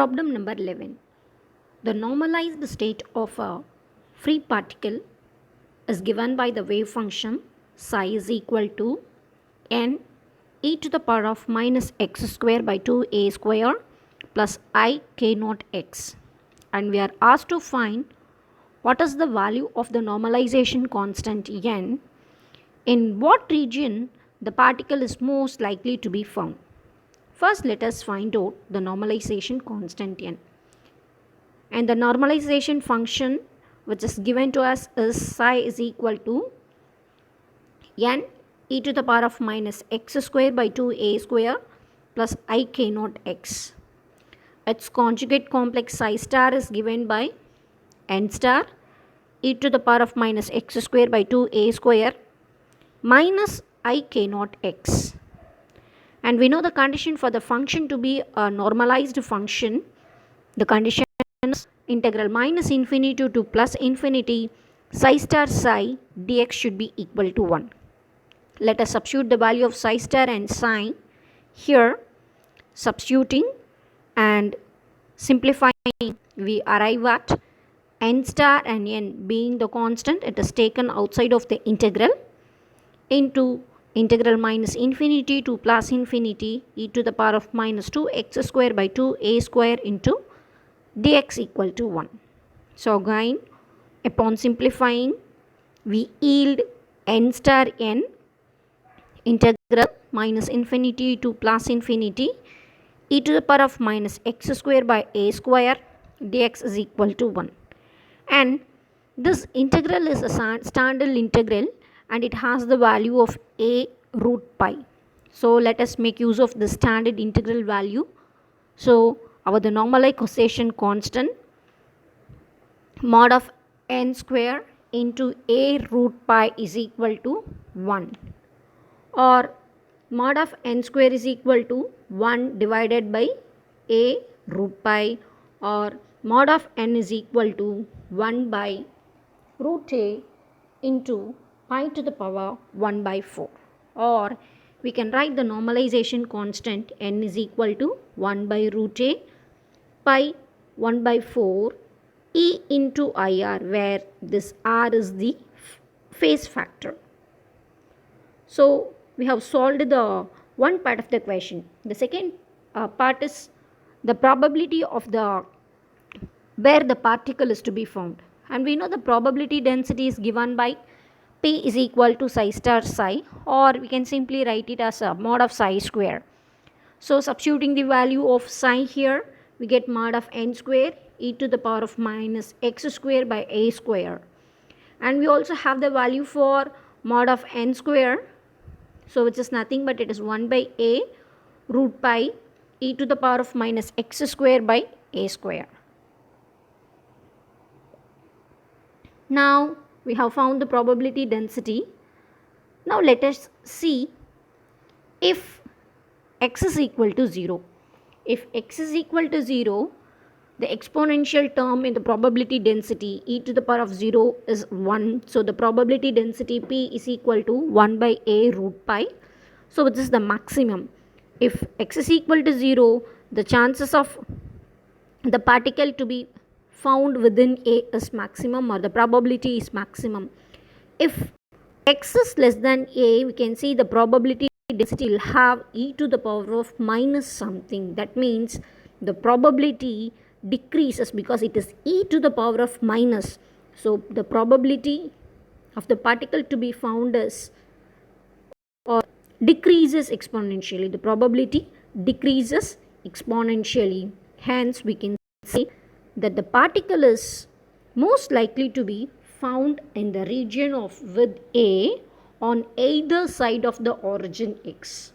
Problem number 11. The normalized state of a free particle is given by the wave function psi is equal to n e to the power of minus x square by 2a square plus I k naught x, and we are asked to find what is the value of the normalization constant n, in what region the particle is most likely to be found. First, let us find out the normalization constant n. And the normalization function which is given to us is psi is equal to n e to the power of minus x square by 2a square plus I k naught x. Its conjugate complex psi star is given by n star e to the power of minus x square by 2a square minus I k naught x. And we know the condition for the function to be a normalized function. The condition is integral minus infinity to plus infinity psi star psi dx should be equal to 1. Let us substitute the value of psi star and psi here. Substituting and simplifying, we arrive at n star and n being the constant, it is taken outside of the integral, into integral minus infinity to plus infinity e to the power of minus 2x square by 2a square into dx equal to 1. So again, upon simplifying, we yield n star n integral minus infinity to plus infinity e to the power of minus x square by a square dx is equal to 1. And this integral is a standard integral and it has the value of a root pi. So let us make use of the standard integral value. So the normalization constant mod of n square into a root pi is equal to 1, or mod of n square is equal to 1 divided by a root pi, or mod of n is equal to 1 by root a into pi to the power 1 by 4, or we can write the normalization constant n is equal to 1 by root a pi 1 by 4 e into IR, where this R is the phase factor. So we have solved the one part of the question. The second part is the probability of the where the particle is to be found, and we know the probability density is given by P is equal to psi star psi, or we can simply write it as a mod of psi square. So substituting the value of psi here, we get mod of n square e to the power of minus x square by a square, and we also have the value for mod of n square, so which is nothing but it is 1 by a root pi e to the power of minus x square by a square. Now we have found the probability density. Now let us see if x is equal to 0. If x is equal to 0, the exponential term in the probability density e to the power of 0 is 1. So the probability density P is equal to 1 by a root pi. So this is the maximum. If x is equal to 0, the chances of the particle to be found within a is maximum, or the probability is maximum. If x is less than a, we can see the probability density will have e to the power of minus something. That means the probability decreases because it is e to the power of minus. So the probability of the particle to be found is or decreases exponentially. The probability decreases exponentially. Hence we can say that the particle is most likely to be found in the region of with A on either side of the origin x.